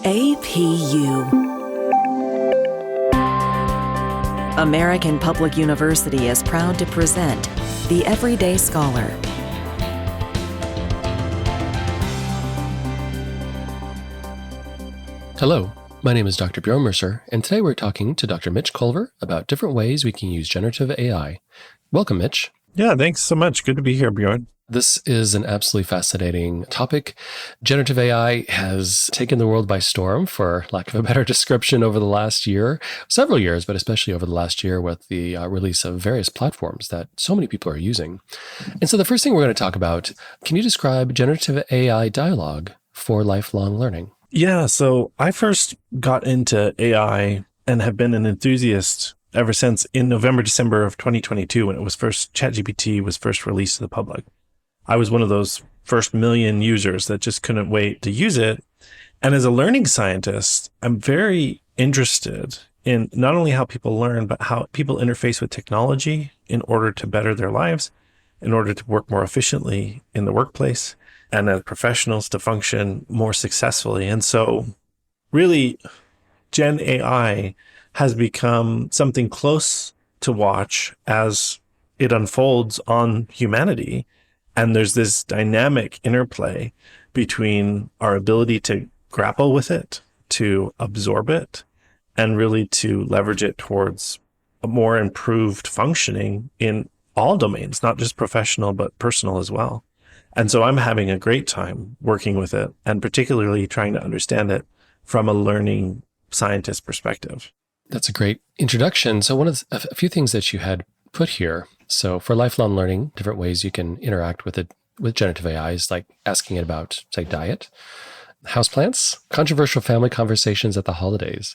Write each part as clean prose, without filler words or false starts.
APU. American Public University is proud to present The Everyday Scholar. Hello, my name is Dr. Bjorn Mercer, and today we're talking to Dr. Mitch Colver about different ways we can use generative AI. Welcome, Mitch. Yeah, thanks so much. Good to be here, Bjorn. This is an absolutely fascinating topic. Generative AI has taken the world by storm, for lack of a better description, over the last year, several years, but especially over the last year with the release of various platforms that so many people are using. And so the first thing we're going to talk about, can you describe generative AI dialogue for lifelong learning? Yeah, so I first got into AI and have been an enthusiast ever since in November, December of 2022, when ChatGPT was first released to the public. I was one of those first million users that just couldn't wait to use it. And as a learning scientist, I'm very interested in not only how people learn, but how people interface with technology in order to better their lives, in order to work more efficiently in the workplace, and as professionals to function more successfully. And so really, Gen AI has become something close to watch as it unfolds on humanity. And there's this dynamic interplay between our ability to grapple with it, to absorb it, and really to leverage it towards a more improved functioning in all domains, not just professional, but personal as well. And so I'm having a great time working with it, and particularly trying to understand it from a learning scientist perspective. That's a great introduction. So a few things that you had put here. So for lifelong learning, different ways you can interact with it with generative AI is like asking it about, say, diet, houseplants, controversial family conversations at the holidays.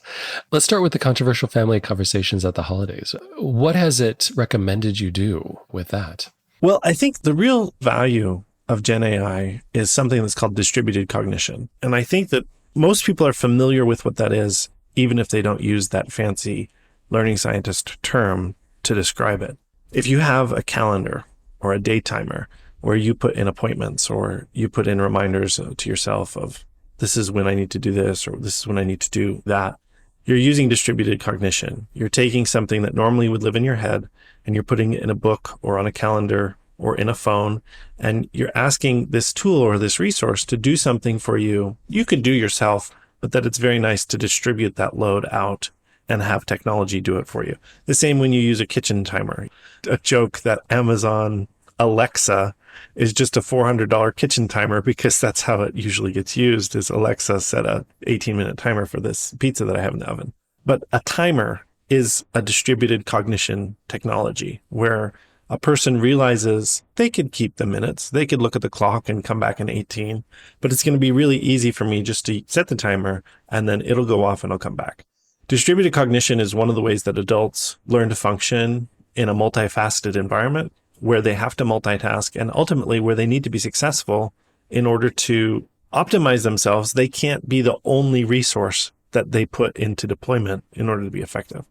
Let's start with the controversial family conversations at the holidays. What has it recommended you do with that? Well, I think the real value of Gen AI is something that's called distributed cognition. And I think that most people are familiar with what that is, even if they don't use that fancy learning scientist term to describe it. If you have a calendar or a day timer where you put in appointments or you put in reminders to yourself of this is when I need to do this or this is when I need to do that, you're using distributed cognition. You're taking something that normally would live in your head and you're putting it in a book or on a calendar or in a phone, and you're asking this tool or this resource to do something for you. You could do yourself, but that it's very nice to distribute that load out and have technology do it for you. The same when you use a kitchen timer. A joke that Amazon Alexa is just a $400 kitchen timer because that's how it usually gets used, is Alexa set a 18-minute timer for this pizza that I have in the oven. But a timer is a distributed cognition technology where a person realizes they could keep the minutes, they could look at the clock and come back in 18, but it's going to be really easy for me just to set the timer and then it'll go off and I'll come back. Distributed cognition is one of the ways that adults learn to function in a multifaceted environment where they have to multitask and ultimately where they need to be successful in order to optimize themselves. They can't be the only resource that they put into deployment in order to be effective.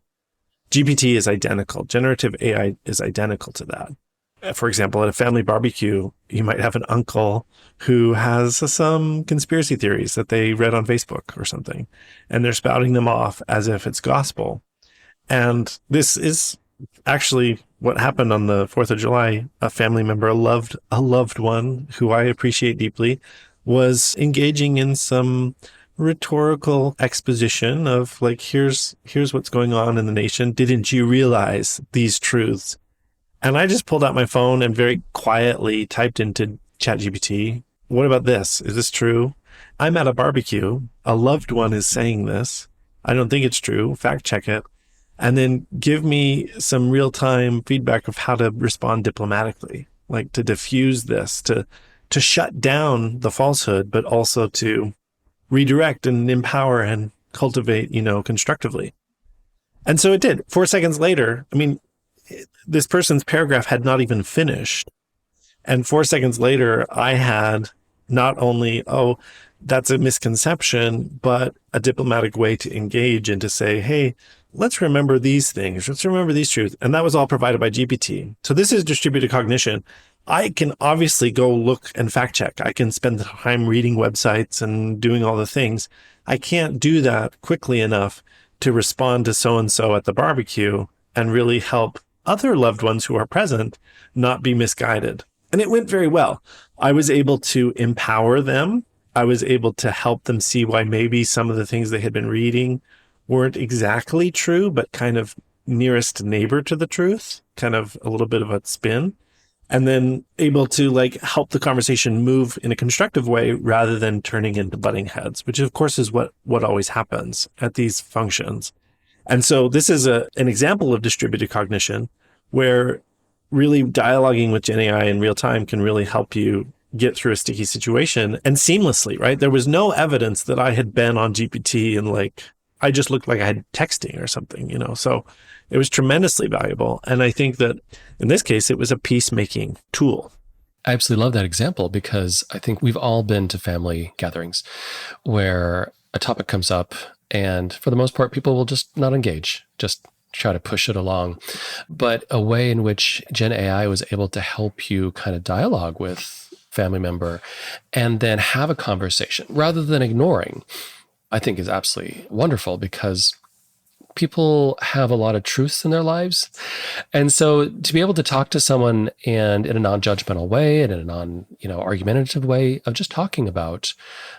GPT is identical. Generative AI is identical to that. For example, at a family barbecue, you might have an uncle who has some conspiracy theories that they read on Facebook or something, and they're spouting them off as if it's gospel. And this is actually what happened on the 4th of July. A family member, a loved one who I appreciate deeply, was engaging in some rhetorical exposition of like, here's what's going on in the nation. Didn't you realize these truths? And I just pulled out my phone and very quietly typed into ChatGPT, what about this? Is this true? I'm at a barbecue. A loved one is saying this. I don't think it's true. Fact check it. And then give me some real-time feedback of how to respond diplomatically, like to diffuse this, to shut down the falsehood, but also to redirect and empower and cultivate, constructively. And so it did. 4 seconds later, this person's paragraph had not even finished. And 4 seconds later, I had not only, that's a misconception, but a diplomatic way to engage and to say, hey, let's remember these things. Let's remember these truths. And that was all provided by GPT. So this is distributed cognition I can obviously go look and fact check. I can spend the time reading websites and doing all the things. I can't do that quickly enough to respond to so-and-so at the barbecue and really help other loved ones who are present not be misguided. And it went very well. I was able to empower them. I was able to help them see why maybe some of the things they had been reading weren't exactly true, but kind of nearest neighbor to the truth, kind of a little bit of a spin. And then able to help the conversation move in a constructive way rather than turning into butting heads, which of course is what always happens at these functions. And so this is an example of distributed cognition where really dialoguing with Gen AI in real time can really help you get through a sticky situation and seamlessly, right? There was no evidence that I had been on GPT and I just looked like I had texting or something, so it was tremendously valuable. And I think that in this case, it was a peacemaking tool. I absolutely love that example because I think we've all been to family gatherings where a topic comes up and for the most part, people will just not engage, just try to push it along. But a way in which Gen AI was able to help you kind of dialogue with family member and then have a conversation rather than ignoring, I think is absolutely wonderful because people have a lot of truths in their lives. And so to be able to talk to someone and in a non-judgmental way and in a non-argumentative way of just talking about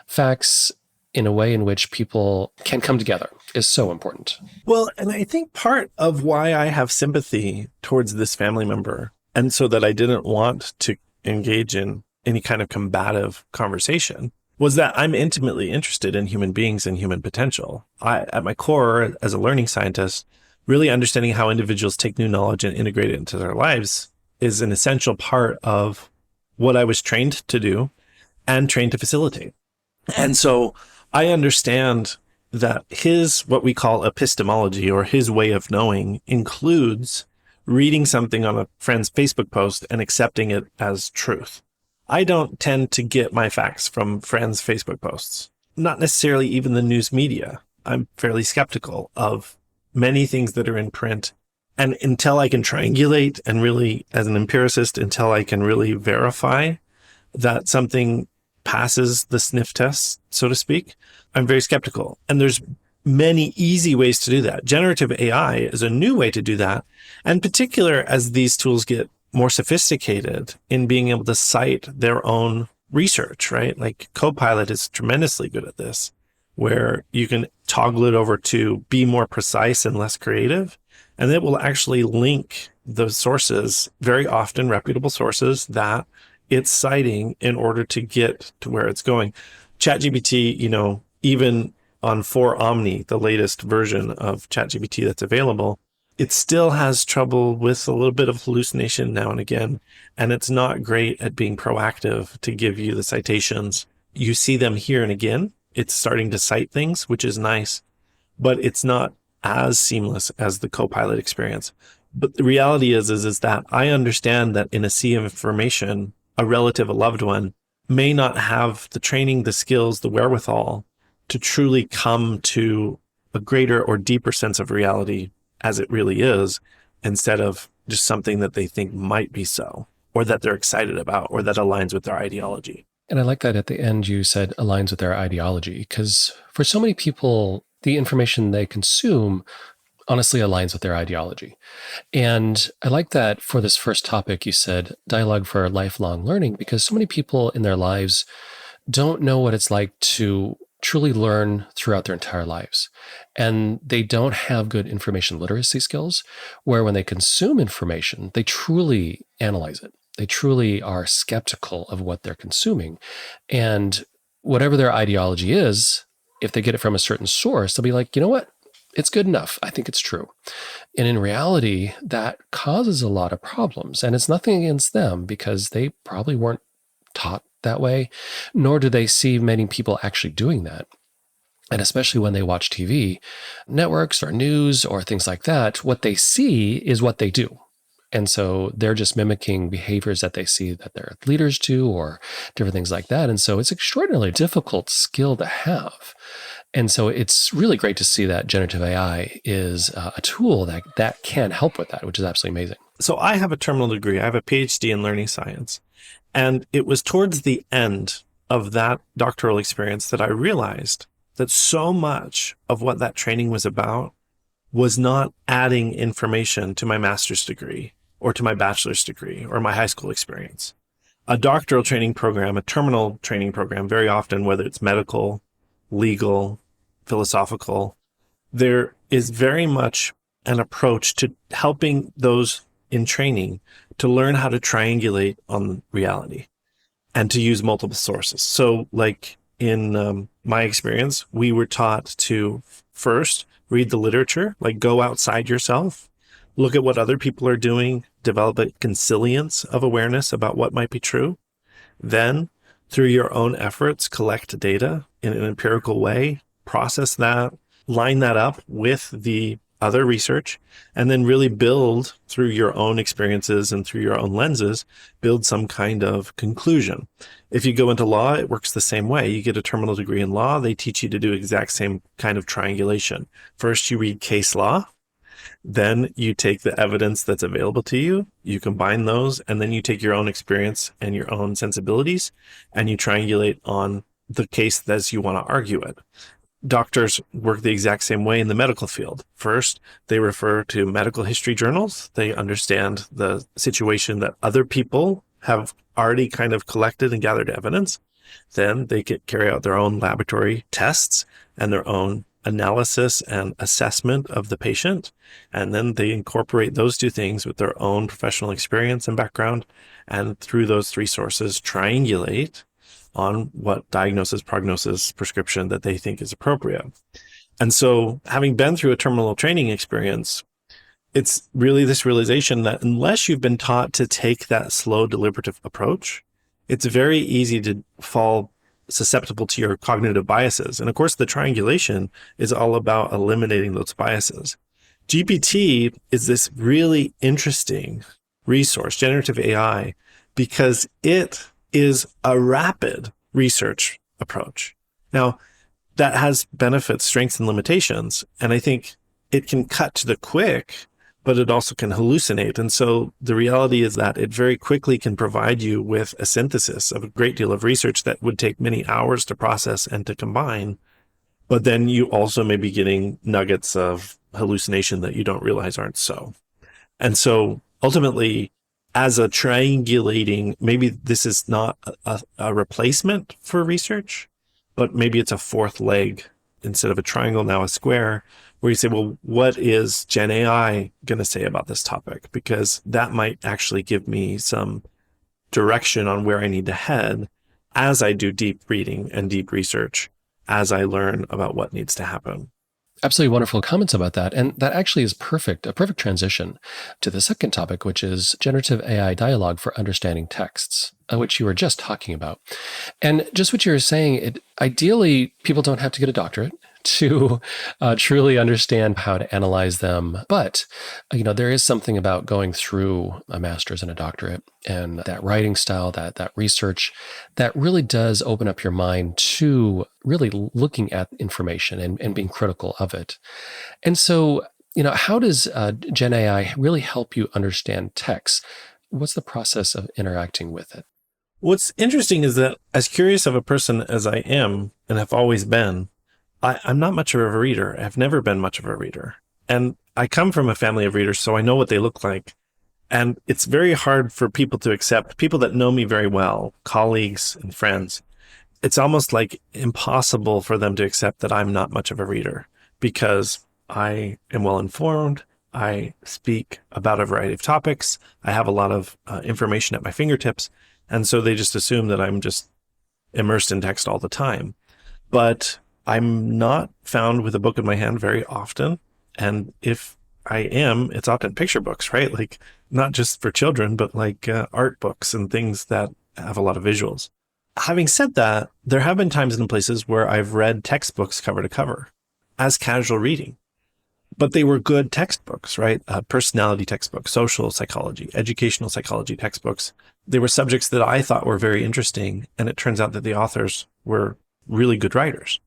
facts in a way in which people can come together is so important. Well, and I think part of why I have sympathy towards this family member, and so that I didn't want to engage in any kind of combative conversation, was that I'm intimately interested in human beings and human potential. At my core, as a learning scientist, really understanding how individuals take new knowledge and integrate it into their lives is an essential part of what I was trained to do and trained to facilitate. And so I understand that his, what we call epistemology, or his way of knowing, includes reading something on a friend's Facebook post and accepting it as truth. I don't tend to get my facts from friends' Facebook posts, not necessarily even the news media. I'm fairly skeptical of many things that are in print. And until I can triangulate and really, as an empiricist, until I can really verify that something passes the sniff test, so to speak, I'm very skeptical. And there's many easy ways to do that. Generative AI is a new way to do that. And in particular, as these tools get more sophisticated in being able to cite their own research, right? Like Copilot is tremendously good at this, where you can toggle it over to be more precise and less creative. And it will actually link the sources, very often reputable sources, that it's citing in order to get to where it's going. ChatGPT, even on 4 Omni, the latest version of ChatGPT that's available, it still has trouble with a little bit of hallucination now and again. And it's not great at being proactive to give you the citations. You see them here and again. It's starting to cite things, which is nice, but it's not as seamless as the Copilot experience. But the reality is that I understand that in a sea of information, a relative, a loved one, may not have the training, the skills, the wherewithal to truly come to a greater or deeper sense of reality as it really is, instead of just something that they think might be so, or that they're excited about, or that aligns with their ideology. And I like that at the end you said aligns with their ideology, because for so many people, the information they consume honestly aligns with their ideology. And I like that for this first topic, you said dialogue for lifelong learning, because so many people in their lives don't know what it's like to truly learn throughout their entire lives. And they don't have good information literacy skills, where when they consume information, they truly analyze it. They truly are skeptical of what they're consuming. And whatever their ideology is, if they get it from a certain source, they'll be like, you know what? It's good enough. I think it's true. And in reality, that causes a lot of problems. And it's nothing against them, because they probably weren't taught that way, nor do they see many people actually doing that. And especially when they watch TV, networks or news or things like that, what they see is what they do. And so they're just mimicking behaviors that they see that their leaders do or different things like that. And so it's an extraordinarily difficult skill to have. And so it's really great to see that generative AI is a tool that can help with that, which is absolutely amazing. So I have a terminal degree. I have a PhD in learning science. And it was towards the end of that doctoral experience that I realized that so much of what that training was about was not adding information to my master's degree or to my bachelor's degree or my high school experience. A doctoral training program, a terminal training program, very often, whether it's medical, legal, philosophical, there is very much an approach to helping those in training to learn how to triangulate on reality and to use multiple sources. So like in my experience, we were taught to first read the literature, like go outside yourself, look at what other people are doing, develop a consilience of awareness about what might be true. Then, through your own efforts, collect data in an empirical way, process that, line that up with the other research, and then really build through your own experiences and through your own lenses, build some kind of conclusion. If you go into law, it works the same way. You get a terminal degree in law, they teach you to do exact same kind of triangulation. First, you read case law, then you take the evidence that's available to you, you combine those, and then you take your own experience and your own sensibilities, and you triangulate on the case as you want to argue it. Doctors work the exact same way in the medical field. First, they refer to medical history journals. They understand the situation that other people have already kind of collected and gathered evidence. Then they carry out their own laboratory tests and their own analysis and assessment of the patient. And then they incorporate those two things with their own professional experience and background. And through those three sources, triangulate on what diagnosis, prognosis, prescription that they think is appropriate. And so having been through a terminal training experience, it's really this realization that unless you've been taught to take that slow, deliberative approach, it's very easy to fall susceptible to your cognitive biases. And of course, the triangulation is all about eliminating those biases. GPT is this really interesting resource, generative AI, because it is a rapid research approach. Now, that has benefits, strengths, and limitations. And I think it can cut to the quick, but it also can hallucinate. And so the reality is that it very quickly can provide you with a synthesis of a great deal of research that would take many hours to process and to combine. But then you also may be getting nuggets of hallucination that you don't realize aren't so. And so ultimately, as a triangulating, maybe this is not a replacement for research, but maybe it's a fourth leg instead of a triangle, now a square, where you say, well, what is Gen AI going to say about this topic? Because that might actually give me some direction on where I need to head as I do deep reading and deep research, as I learn about what needs to happen. Absolutely wonderful comments about that. And that actually is a perfect transition to the second topic, which is generative AI dialogue for understanding texts, which you were just talking about. And just what you were saying, ideally, people don't have to get a doctorate to truly understand how to analyze them. But, there is something about going through a master's and a doctorate and that writing style, that research, that really does open up your mind to really looking at information and being critical of it. And so, how does Gen AI really help you understand text? What's the process of interacting with it? What's interesting is that as curious of a person as I am and have always been, I'm not much of a reader. I've never been much of a reader. And I come from a family of readers, so I know what they look like. And it's very hard for people to accept, people that know me very well, colleagues and friends. It's almost like impossible for them to accept that I'm not much of a reader because I am well informed. I speak about a variety of topics. I have a lot of information at my fingertips. And so they just assume that I'm just immersed in text all the time. But I'm not found with a book in my hand very often. And if I am, it's often picture books, right? Like not just for children, but like art books and things that have a lot of visuals. Having said that, there have been times and places where I've read textbooks cover to cover as casual reading, but they were good textbooks, right? Personality textbooks, social psychology, educational psychology textbooks. They were subjects that I thought were very interesting. And it turns out that the authors were really good writers.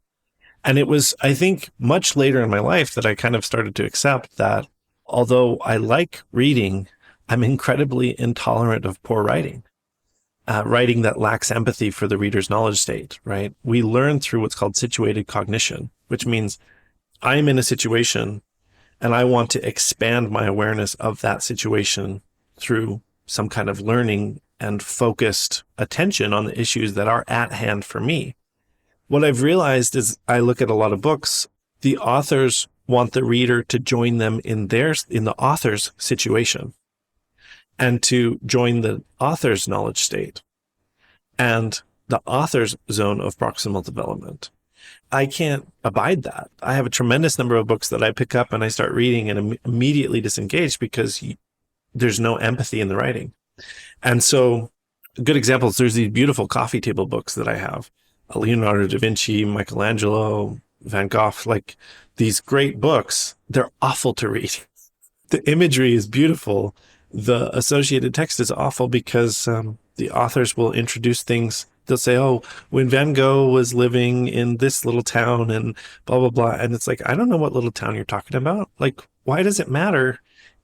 And it was, I think, much later in my life that I kind of started to accept that although I like reading, I'm incredibly intolerant of poor writing. Writing that lacks empathy for the reader's knowledge state, right? We learn through what's called situated cognition, which means I'm in a situation and I want to expand my awareness of that situation through some kind of learning and focused attention on the issues that are at hand for me. What I've realized is I look at a lot of books, the authors want the reader to join them in the author's situation and to join the author's knowledge state and the author's zone of proximal development. I can't abide that. I have a tremendous number of books that I pick up and I start reading and immediately disengage because there's no empathy in the writing. And so good examples, there's these beautiful coffee table books that I have. Leonardo da Vinci, Michelangelo, Van Gogh, like these great books, they're awful to read. The imagery is beautiful. The associated text is awful because the authors will introduce things. They'll say, oh, when Van Gogh was living in this little town and blah, blah, blah. And it's like, I don't know what little town you're talking about. Like, why does it matter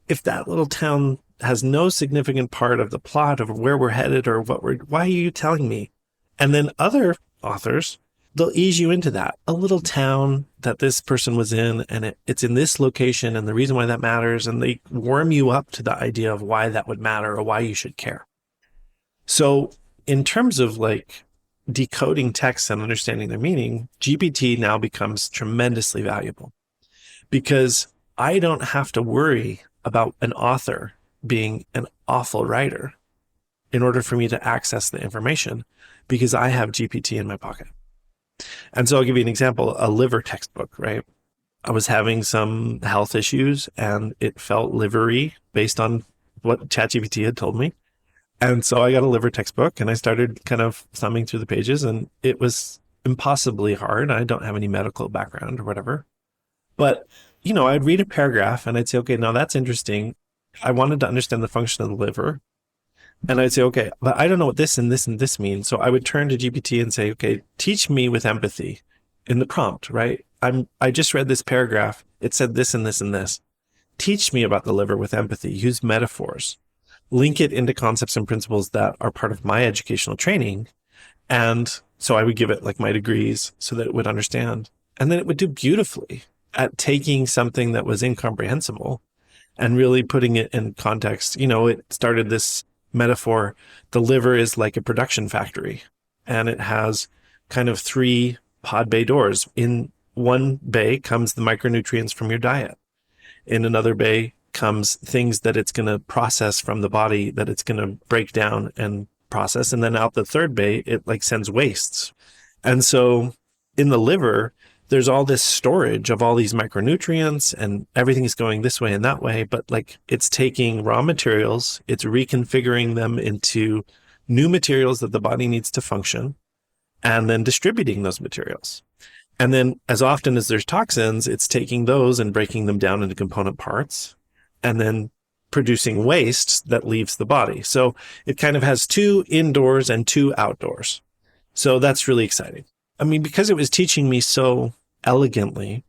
if that little town has no significant part of the plot of where we're headed or why are you telling me? And then other authors, they'll ease you into that. A little town that this person was in, and it's in this location, and the reason why that matters, and they warm you up to the idea of why that would matter or why you should care. So in terms of like decoding texts and understanding their meaning, GPT now becomes tremendously valuable because I don't have to worry about an author being an awful writer in order for me to access the information because I have GPT in my pocket. And so I'll give you an example, a liver textbook, right? I was having some health issues and it felt livery based on what ChatGPT had told me. And so I got a liver textbook and I started kind of thumbing through the pages and it was impossibly hard. I don't have any medical background or whatever. But, you know, I'd read a paragraph and I'd say, okay, now that's interesting. I wanted to understand the function of the liver. And I'd say, okay, but I don't know what this and this and this mean. So I would turn to GPT and say, okay, teach me with empathy in the prompt, right? I just read this paragraph. It said this and this and this. Teach me about the liver with empathy. Use metaphors. Link it into concepts and principles that are part of my educational training. And so I would give it like my degrees so that it would understand. And then it would do beautifully at taking something that was incomprehensible and really putting it in context. You know, it started this metaphor. The liver is like a production factory and it has kind of 3 pod bay doors. In one bay comes the micronutrients from your diet. In another bay comes things that it's going to process from the body that it's going to break down and process. And then out the third bay, it like sends wastes. And so in the liver, there's all this storage of all these micronutrients and everything is going this way and that way. But like it's taking raw materials, it's reconfiguring them into new materials that the body needs to function and then distributing those materials. And then as often as there's toxins, it's taking those and breaking them down into component parts and then producing waste that leaves the body. So it kind of has 2 indoors and 2 outdoors. So that's really exciting. I mean, because it was teaching me so elegantly,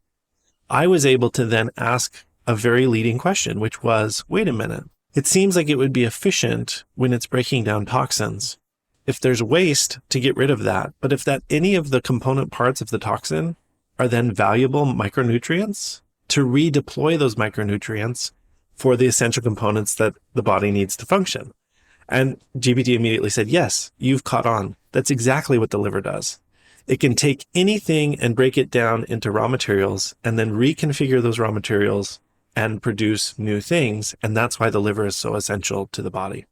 I was able to then ask a very leading question, which was, wait a minute, it seems like it would be efficient when it's breaking down toxins. If there's waste, to get rid of that. But if that any of the component parts of the toxin are then valuable micronutrients, to redeploy those micronutrients for the essential components that the body needs to function. And GPT immediately said, yes, you've caught on. That's exactly what the liver does. It can take anything and break it down into raw materials and then reconfigure those raw materials and produce new things. And that's why the liver is so essential to the body.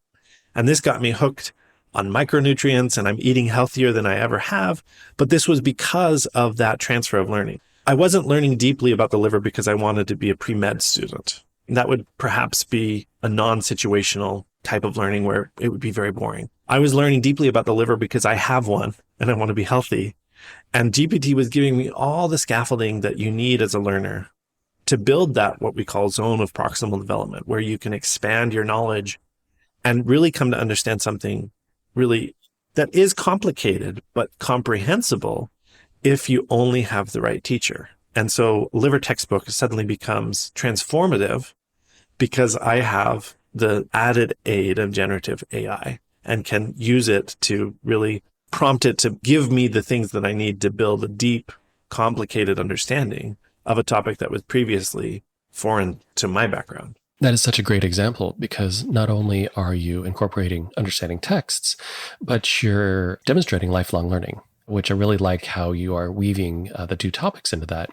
And this got me hooked on micronutrients and I'm eating healthier than I ever have. But this was because of that transfer of learning. I wasn't learning deeply about the liver because I wanted to be a pre-med student. That would perhaps be a non-situational type of learning where it would be very boring. I was learning deeply about the liver because I have one and I want to be healthy. And GPT was giving me all the scaffolding that you need as a learner to build that, what we call zone of proximal development, where you can expand your knowledge and really come to understand something really that is complicated, but comprehensible if you only have the right teacher. And so liver textbook suddenly becomes transformative because I have the added aid of generative AI and can use it to really prompt it to give me the things that I need to build a deep, complicated understanding of a topic that was previously foreign to my background. That is such a great example because not only are you incorporating understanding texts, but you're demonstrating lifelong learning, which I really like how you are weaving the two topics into that.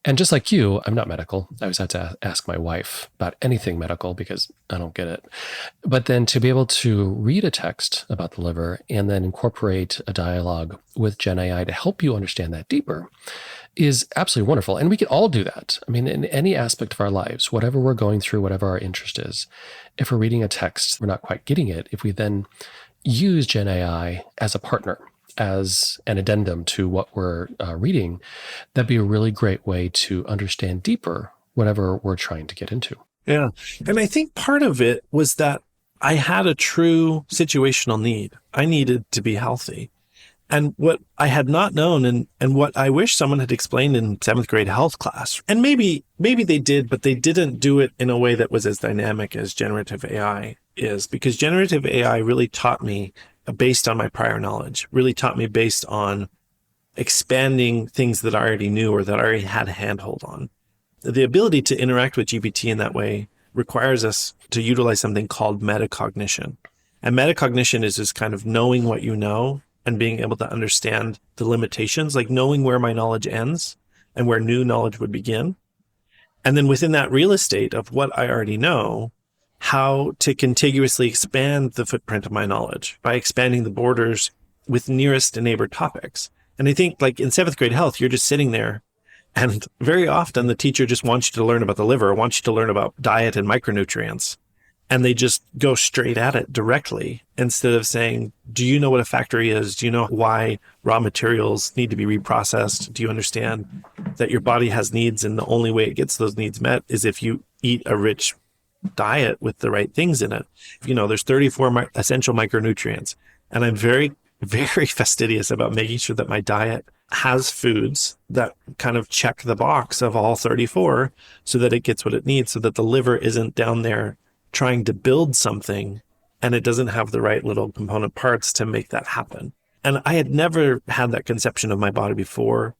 And just like you, I'm not medical. I always have to ask my wife about anything medical because I don't get it. But then to be able to read a text about the liver and then incorporate a dialogue with Gen AI to help you understand that deeper is absolutely wonderful. And we can all do that. I mean, in any aspect of our lives, whatever we're going through, whatever our interest is, if we're reading a text, we're not quite getting it. If we then use Gen AI as a partner, as an addendum to what we're reading, that'd be a really great way to understand deeper whatever we're trying to get into. Yeah. And I think part of it was that I had a true situational need. I needed to be healthy. And what I had not known and what I wish someone had explained in 7th grade health class, and maybe they did, but they didn't do it in a way that was as dynamic as generative AI is, because generative AI really taught me based on my prior knowledge, really taught me based on expanding things that I already knew or that I already had a handhold on. The ability to interact with GPT in that way requires us to utilize something called metacognition. And metacognition is this kind of knowing what you know and being able to understand the limitations, like knowing where my knowledge ends and where new knowledge would begin. And then within that real estate of what I already know, how to contiguously expand the footprint of my knowledge by expanding the borders with nearest to neighbor topics. And I think like in 7th grade health, you're just sitting there and very often the teacher just wants you to learn about the liver, wants you to learn about diet and micronutrients. And they just go straight at it directly instead of saying, do you know what a factory is? Do you know why raw materials need to be reprocessed? Do you understand that your body has needs and the only way it gets those needs met is if you eat a rich diet with the right things in it? You know, there's 34 essential micronutrients. And I'm very, very fastidious about making sure that my diet has foods that kind of check the box of all 34 so that it gets what it needs, so that the liver isn't down there trying to build something and it doesn't have the right little component parts to make that happen. And I had never had that conception of my body before.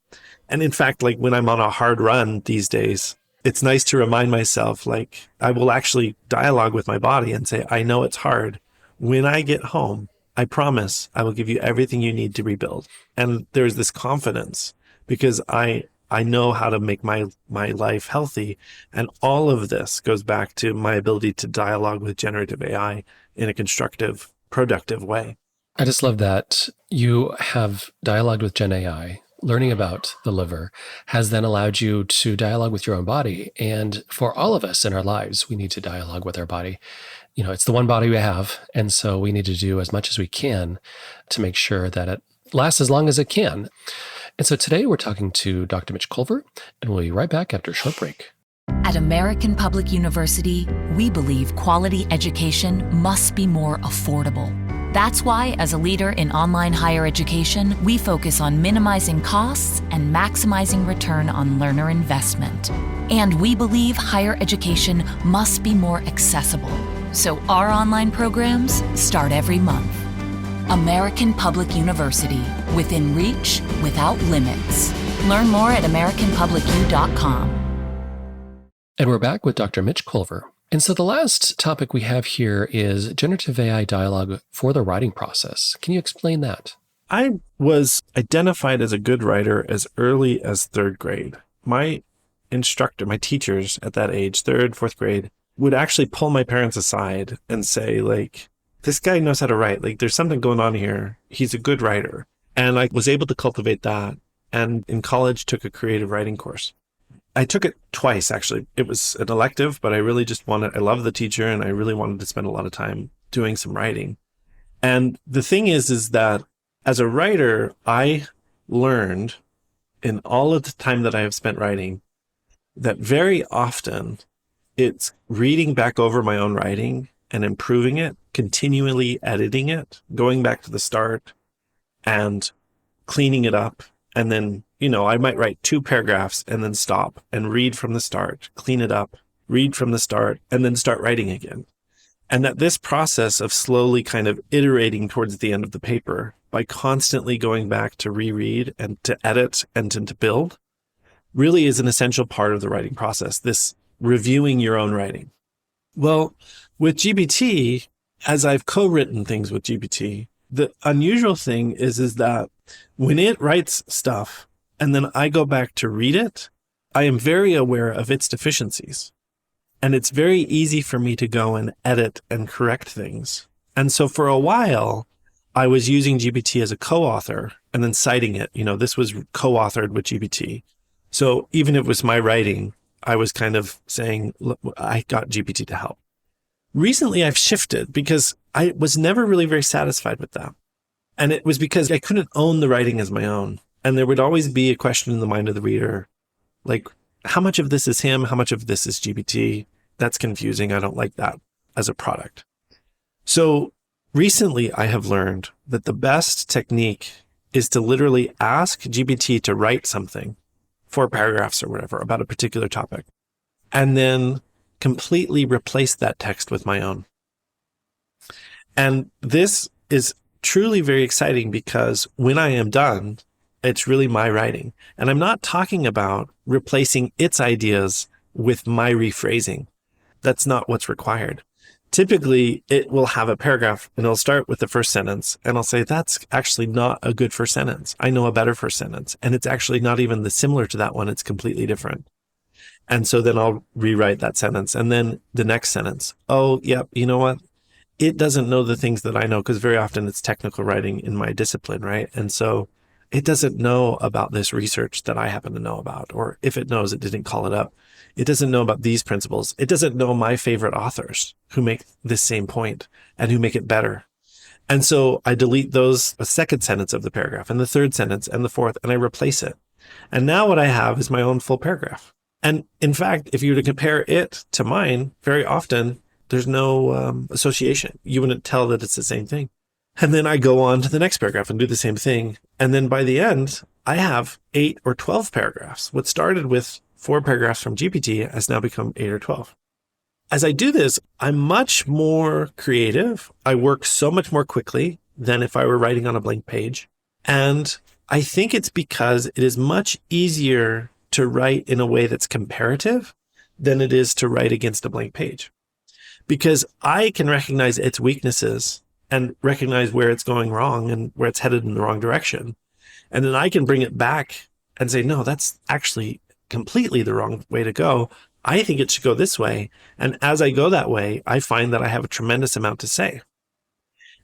And in fact, like when I'm on a hard run these days, it's nice to remind myself, like I will actually dialogue with my body and say, I know it's hard. When I get home, I promise I will give you everything you need to rebuild. And there's this confidence because I know how to make my life healthy. And all of this goes back to my ability to dialogue with generative AI in a constructive, productive way. I just love that you have dialogued with Gen AI. Learning about the liver has then allowed you to dialogue with your own body. And for all of us in our lives, we need to dialogue with our body. You know, it's the one body we have. And so we need to do as much as we can to make sure that it lasts as long as it can. And so today we're talking to Dr. Mitch Colver, and we'll be right back after a short break. At American Public University, we believe quality education must be more affordable. That's why, as a leader in online higher education, we focus on minimizing costs and maximizing return on learner investment. And we believe higher education must be more accessible. So our online programs start every month. American Public University, within reach, without limits. Learn more at americanpublicu.com. And we're back with Dr. Mitch Colver. And so the last topic we have here is generative AI dialogue for the writing process. Can you explain that? I was identified as a good writer as early as 3rd grade. My instructor, my teachers at that age, 3rd, 4th grade, would actually pull my parents aside and say, like, this guy knows how to write. Like, there's something going on here. He's a good writer. And I was able to cultivate that. And in college, took a creative writing course. I took it twice, actually. It was an elective, but I really just I love the teacher and I really wanted to spend a lot of time doing some writing. And the thing is that as a writer, I learned in all of the time that I have spent writing that very often it's reading back over my own writing and improving it, continually editing it, going back to the start and cleaning it up And then, I might write 2 paragraphs and then stop and read from the start, clean it up, read from the start, and then start writing again. And that this process of slowly kind of iterating towards the end of the paper by constantly going back to reread and to edit and to build really is an essential part of the writing process, this reviewing your own writing. Well, with GPT, as I've co-written things with GPT, the unusual thing is that when it writes stuff and then I go back to read it, I am very aware of its deficiencies. And it's very easy for me to go and edit and correct things. And so for a while, I was using GPT as a co-author and then citing it. This was co-authored with GPT. So even if it was my writing, I was kind of saying, look, I got GPT to help. Recently, I've shifted because I was never really very satisfied with that. And it was because I couldn't own the writing as my own. And there would always be a question in the mind of the reader, like, how much of this is him? How much of this is GPT? That's confusing. I don't like that as a product. So recently, I have learned that the best technique is to literally ask GPT to write something, 4 paragraphs or whatever, about a particular topic, and then completely replace that text with my own. And this is truly very exciting because when I am done, it's really my writing. And I'm not talking about replacing its ideas with my rephrasing. That's not what's required. Typically, it will have a paragraph and it'll start with the first sentence. And I'll say, that's actually not a good first sentence. I know a better first sentence. And it's actually not even similar to that one. It's completely different. And so then I'll rewrite that sentence. And then the next sentence. Oh, yep. You know what? It doesn't know the things that I know because very often it's technical writing in my discipline, right? And so it doesn't know about this research that I happen to know about. Or if it knows, it didn't call it up. It doesn't know about these principles. It doesn't know my favorite authors who make this same point and who make it better. And so I delete a second sentence of the paragraph and the third sentence and the fourth, and I replace it. And now what I have is my own full paragraph. And in fact, if you were to compare it to mine, very often there's no association. You wouldn't tell that it's the same thing. And then I go on to the next paragraph and do the same thing. And then by the end, I have 8 or 12 paragraphs. What started with 4 paragraphs from GPT has now become 8 or 12. As I do this, I'm much more creative. I work so much more quickly than if I were writing on a blank page. And I think it's because it is much easier to write in a way that's comparative than it is to write against a blank page. Because I can recognize its weaknesses and recognize where it's going wrong and where it's headed in the wrong direction. And then I can bring it back and say, no, that's actually completely the wrong way to go. I think it should go this way. And as I go that way, I find that I have a tremendous amount to say.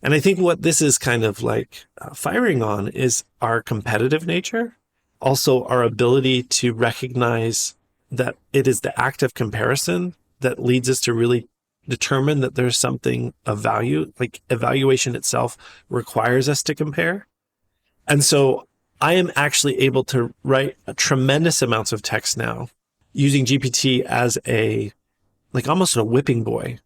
And I think what this is kind of like firing on is our competitive nature. Also, our ability to recognize that it is the act of comparison that leads us to really determine that there's something of value, like evaluation itself requires us to compare. And so I am actually able to write tremendous amounts of text now using GPT as almost a whipping boy,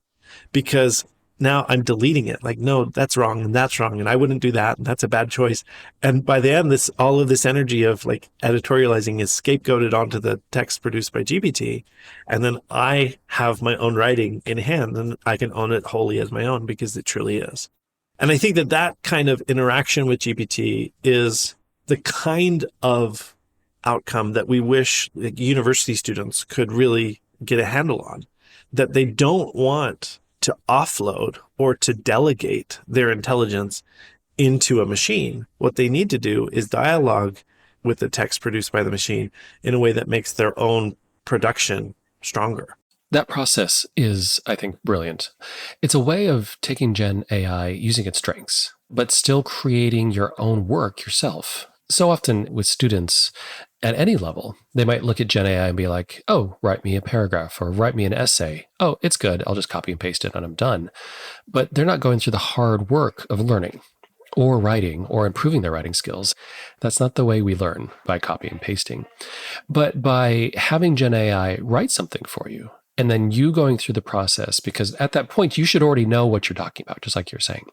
because now I'm deleting it. Like, no, that's wrong. And I wouldn't do that. And that's a bad choice. And by the end, all of this energy of like editorializing is scapegoated onto the text produced by GPT. And then I have my own writing in hand and I can own it wholly as my own because it truly is. And I think that kind of interaction with GPT is the kind of outcome that we wish like, university students could really get a handle on, that they don't want to offload or to delegate their intelligence into a machine. What they need to do is dialogue with the text produced by the machine in a way that makes their own production stronger. That process is, I think, brilliant. It's a way of taking Gen AI, using its strengths, but still creating your own work yourself. So often with students at any level, they might look at Gen AI and be like, oh, write me a paragraph or write me an essay. Oh, it's good. I'll just copy and paste it and I'm done. But they're not going through the hard work of learning or writing or improving their writing skills. That's not the way we learn, by copy and pasting. But by having Gen AI write something for you, And then you going through the process, because at that point, you should already know what you're talking about, just like you're saying.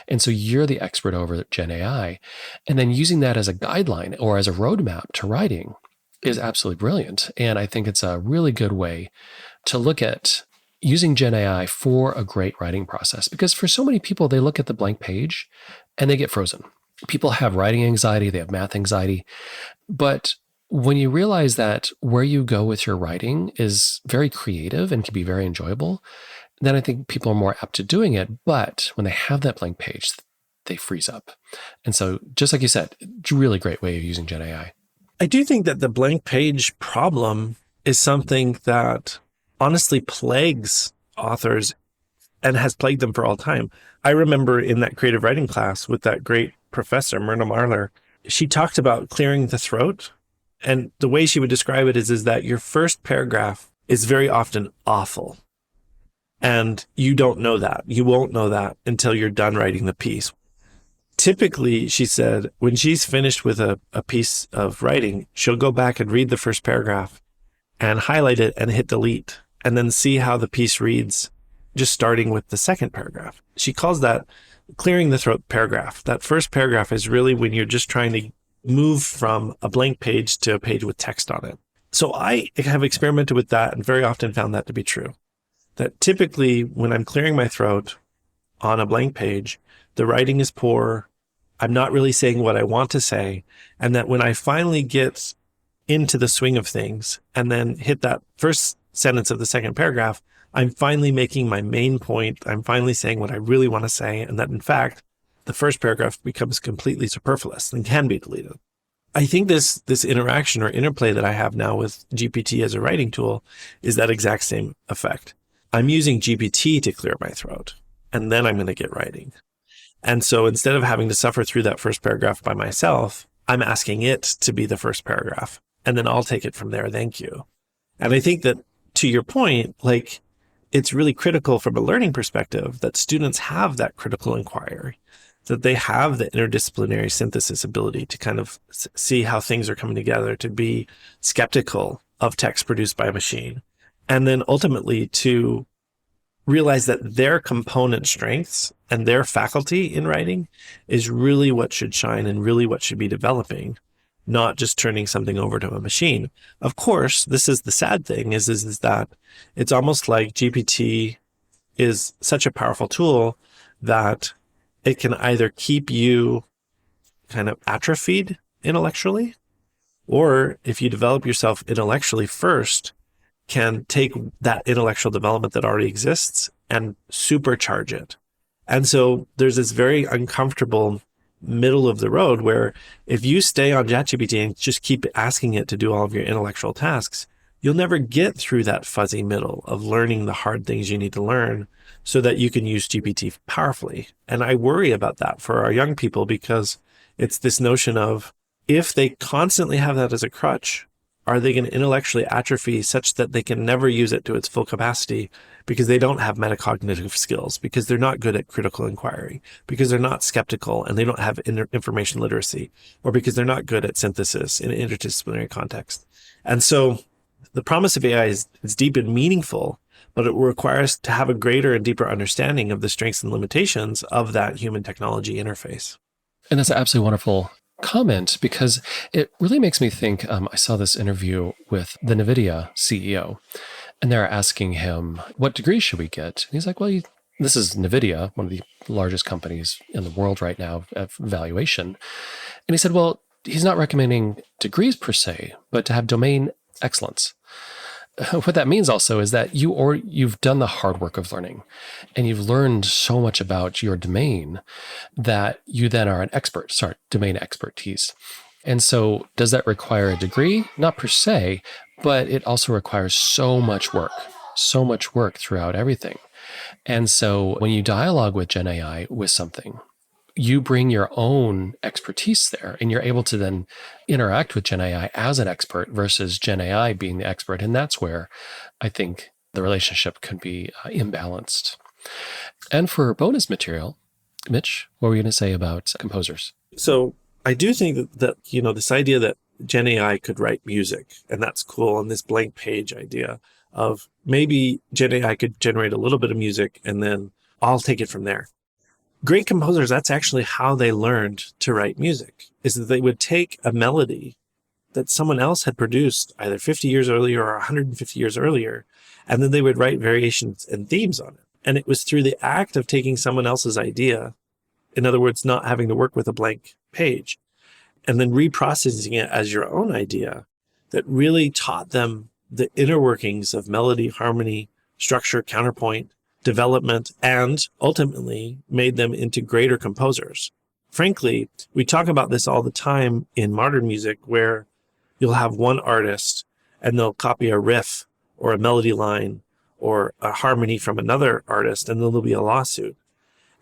And so you're the expert over Gen AI. And then using that as a guideline or as a roadmap to writing is absolutely brilliant. And I think it's a really good way to look at using Gen AI for a great writing process. Because for so many people, they look at the blank page and they get frozen. People have writing anxiety, they have math anxiety. But when you realize that where you go with your writing is very creative and can be very enjoyable, then I think people are more apt to doing it. But when they have that blank page, they freeze up. And so, just like you said, it's a really great way of using Gen AI. I do think that the blank page problem is something that honestly plagues authors and has plagued them for all time. I remember in that creative writing class with that great professor, Myrna Marlar, she talked about clearing the throat. And the way she would describe it is that your first paragraph is very often awful. And you don't know that. You won't know that until you're done writing the piece. Typically, she said, when she's finished with a piece of writing, she'll go back and read the first paragraph and highlight it and hit delete, and then see how the piece reads, just starting with the second paragraph. She calls that clearing the throat paragraph. That first paragraph is really when you're just trying to move from a blank page to a page with text on it. So I have experimented with that and very often found that to be true. That typically when I'm clearing my throat on a blank page, the writing is poor. I'm not really saying what I want to say. And that when I finally get into the swing of things and then hit that first sentence of the second paragraph, I'm finally making my main point. I'm finally saying what I really want to say. And that in fact, the first paragraph becomes completely superfluous and can be deleted. I think this interaction or interplay that I have now with GPT as a writing tool is that exact same effect. I'm using GPT to clear my throat, and then I'm going to get writing. And so instead of having to suffer through that first paragraph by myself, I'm asking it to be the first paragraph, and then I'll take it from there. Thank you. And I think that to your point, like, it's really critical from a learning perspective that students have that critical inquiry, that they have the interdisciplinary synthesis ability to kind of see how things are coming together, to be skeptical of text produced by a machine, and then ultimately to realize that their component strengths and their faculty in writing is really what should shine and really what should be developing, not just turning something over to a machine. Of course, this is the sad thing is that it's almost like GPT is such a powerful tool that it can either keep you kind of atrophied intellectually, or if you develop yourself intellectually first, can take that intellectual development that already exists and supercharge it. And so there's this very uncomfortable middle of the road where if you stay on ChatGPT and just keep asking it to do all of your intellectual tasks, you'll never get through that fuzzy middle of learning the hard things you need to learn so that you can use GPT powerfully. And I worry about that for our young people because it's this notion of if they constantly have that as a crutch, are they going to intellectually atrophy such that they can never use it to its full capacity because they don't have metacognitive skills, because they're not good at critical inquiry, because they're not skeptical and they don't have information literacy, or because they're not good at synthesis in an interdisciplinary context? And so the promise of AI is deep and meaningful, but it requires to have a greater and deeper understanding of the strengths and limitations of that human technology interface. And that's an absolutely wonderful comment because it really makes me think, I saw this interview with the NVIDIA CEO, and they're asking him, what degree should we get? And he's like, well, this is NVIDIA, one of the largest companies in the world right now at valuation. And he said, well, he's not recommending degrees per se, but to have domain excellence. What that means also is that you've done the hard work of learning and you've learned so much about your domain that you then are an expert, domain expertise. And so does that require a degree? Not per se, but it also requires so much work throughout everything. And so when you dialogue with Gen AI with something, you bring your own expertise there and you're able to then interact with Gen AI as an expert versus Gen AI being the expert. And that's where I think the relationship can be imbalanced. And for bonus material, Mitch, what were you going to say about composers? So I do think that this idea that Gen AI could write music, and that's cool, and this blank page idea of maybe Gen AI could generate a little bit of music and then I'll take it from there. Great composers, that's actually how they learned to write music, is that they would take a melody that someone else had produced either 50 years earlier or 150 years earlier, and then they would write variations and themes on it. And it was through the act of taking someone else's idea, in other words, not having to work with a blank page, and then reprocessing it as your own idea, that really taught them the inner workings of melody, harmony, structure, counterpoint, development, and ultimately made them into greater composers. Frankly, we talk about this all the time in modern music, where you'll have one artist and they'll copy a riff or a melody line or a harmony from another artist, and then there'll be a lawsuit.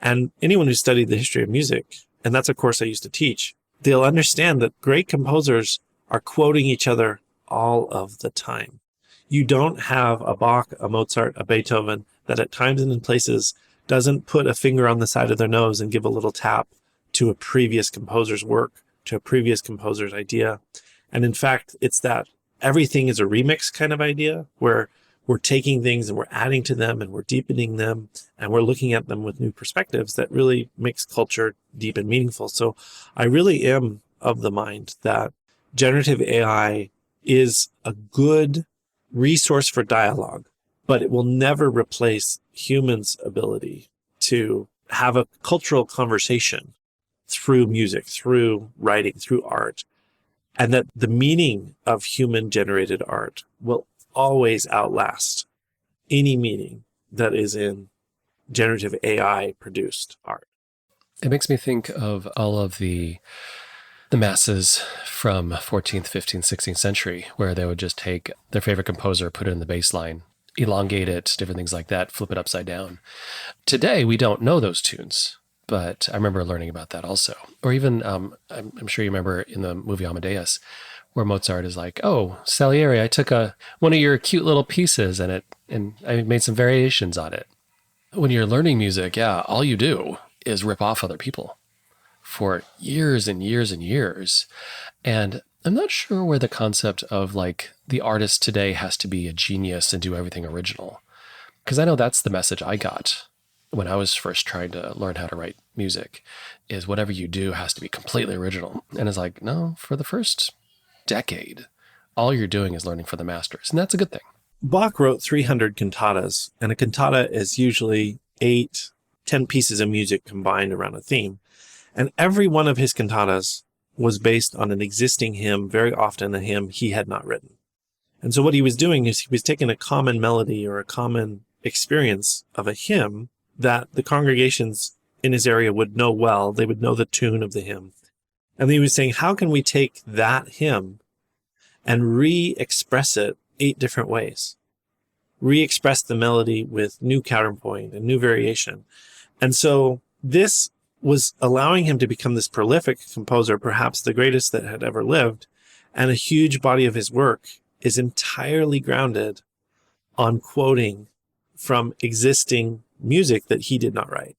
And anyone who studied the history of music, and that's a course I used to teach, they'll understand that great composers are quoting each other all of the time. You don't have a Bach, a Mozart, a Beethoven that at times and in places doesn't put a finger on the side of their nose and give a little tap to a previous composer's work, to a previous composer's idea. And in fact, it's that everything is a remix kind of idea, where we're taking things and we're adding to them and we're deepening them and we're looking at them with new perspectives that really makes culture deep and meaningful. So I really am of the mind that generative AI is a good resource for dialogue, but it will never replace humans' ability to have a cultural conversation through music, through writing, through art, and that the meaning of human-generated art will always outlast any meaning that is in generative AI-produced art. It makes me think of all of the masses from 14th, 15th, 16th century, where they would just take their favorite composer, put it in the bass line, elongate it, different things like that, flip it upside down. Today, we don't know those tunes, but I remember learning about that also. Or even, I'm sure you remember in the movie Amadeus, where Mozart is like, "Oh, Salieri, I took one of your cute little pieces and I made some variations on it." When you're learning music, all you do is rip off other people for years and years and years. And I'm not sure where the concept of like the artist today has to be a genius and do everything original. Because I know that's the message I got when I was first trying to learn how to write music, is whatever you do has to be completely original. And it's like, no, for the first decade, all you're doing is learning from the masters. And that's a good thing. Bach wrote 300 cantatas, and a cantata is usually 8-10 pieces of music combined around a theme. And every one of his cantatas was based on an existing hymn, very often a hymn he had not written. And so what he was doing is he was taking a common melody or a common experience of a hymn that the congregations in his area would know well. They would know the tune of the hymn. And he was saying, how can we take that hymn and re-express it 8 different ways? Re-express the melody with new counterpoint and new variation. And so this was allowing him to become this prolific composer, perhaps the greatest that had ever lived. And a huge body of his work is entirely grounded on quoting from existing music that he did not write.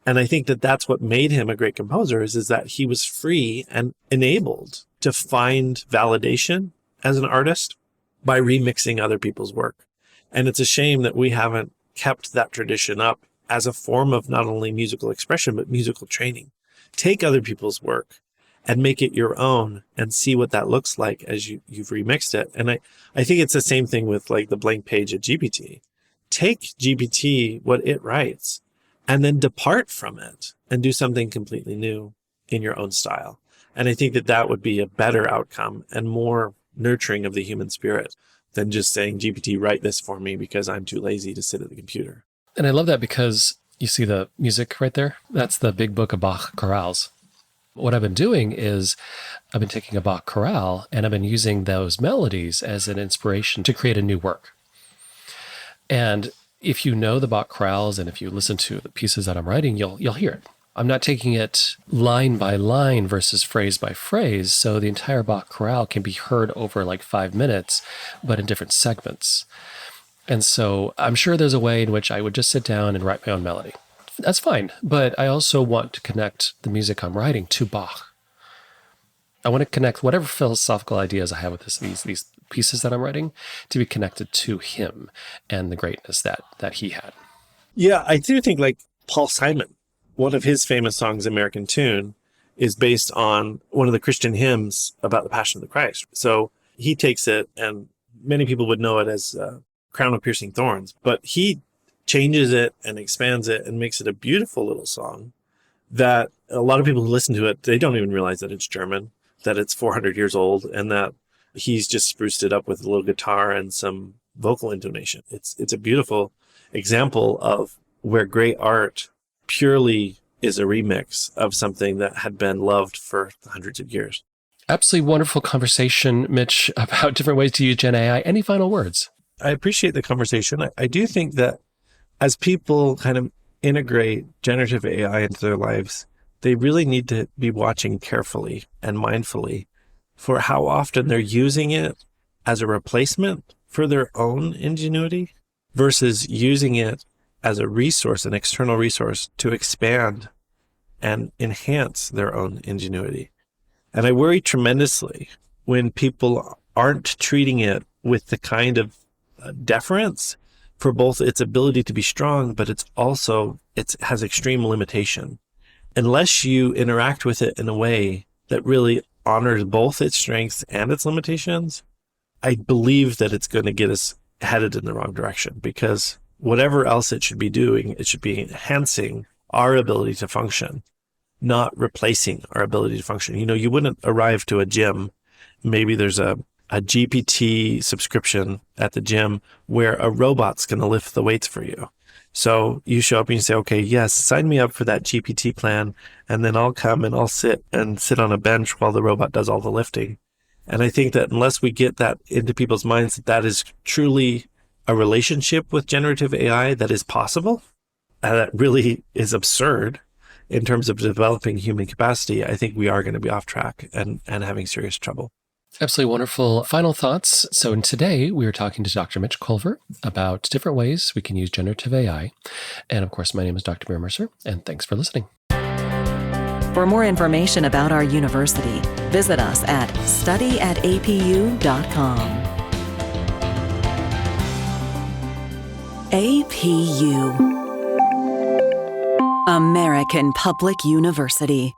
And I think that that's what made him a great composer, is that he was free and enabled to find validation as an artist by remixing other people's work. And it's a shame that we haven't kept that tradition up as a form of not only musical expression, but musical training. Take other people's work and make it your own and see what that looks like as you've remixed it. And I think it's the same thing with like the blank page at GPT. Take GPT, what it writes, and then depart from it and do something completely new in your own style. And I think that that would be a better outcome and more nurturing of the human spirit than just saying, GPT, write this for me because I'm too lazy to sit at the computer. And I love that because you see the music right there. That's the big book of Bach chorales. What I've been doing is I've been taking a Bach chorale and I've been using those melodies as an inspiration to create a new work. And if you know the Bach chorales and if you listen to the pieces that I'm writing, you'll hear it. I'm not taking it line by line versus phrase by phrase, so the entire Bach chorale can be heard over like 5 minutes, but in different segments. And so I'm sure there's a way in which I would just sit down and write my own melody. That's fine, but I also want to connect the music I'm writing to Bach. I want to connect whatever philosophical ideas I have with these pieces that I'm writing to be connected to him and the greatness that he had. Yeah, I do think like Paul Simon, one of his famous songs, American Tune, is based on one of the Christian hymns about the Passion of the Christ. So he takes it, and many people would know it as Crown of Piercing Thorns, but he changes it and expands it and makes it a beautiful little song that a lot of people who listen to it, they don't even realize that it's German, that it's 400 years old, and that he's just spruced it up with a little guitar and some vocal intonation. It's a beautiful example of where great art purely is a remix of something that had been loved for hundreds of years. Absolutely wonderful conversation, Mitch, about different ways to use Gen AI. Any final words? I appreciate the conversation. I do think that as people kind of integrate generative AI into their lives, they really need to be watching carefully and mindfully for how often they're using it as a replacement for their own ingenuity versus using it as a resource, an external resource to expand and enhance their own ingenuity. And I worry tremendously when people aren't treating it with the kind of deference for both its ability to be strong, but it has extreme limitation. Unless you interact with it in a way that really honors both its strengths and its limitations, I believe that it's going to get us headed in the wrong direction, because whatever else it should be doing, it should be enhancing our ability to function, not replacing our ability to function. You know, you wouldn't arrive to a gym. Maybe there's a GPT subscription at the gym where a robot's going to lift the weights for you. So you show up and you say, okay, yes, sign me up for that GPT plan. And then I'll come and I'll sit on a bench while the robot does all the lifting. And I think that unless we get that into people's minds, that is truly a relationship with generative AI that is possible, and that really is absurd in terms of developing human capacity, I think we are going to be off track and having serious trouble. Absolutely wonderful final thoughts. So today we were talking to Dr. Mitch Colver about different ways we can use generative AI. And of course, my name is Dr. Bjorn Mercer, and thanks for listening. For more information about our university, visit us at studyatapu.com. APU, American Public University.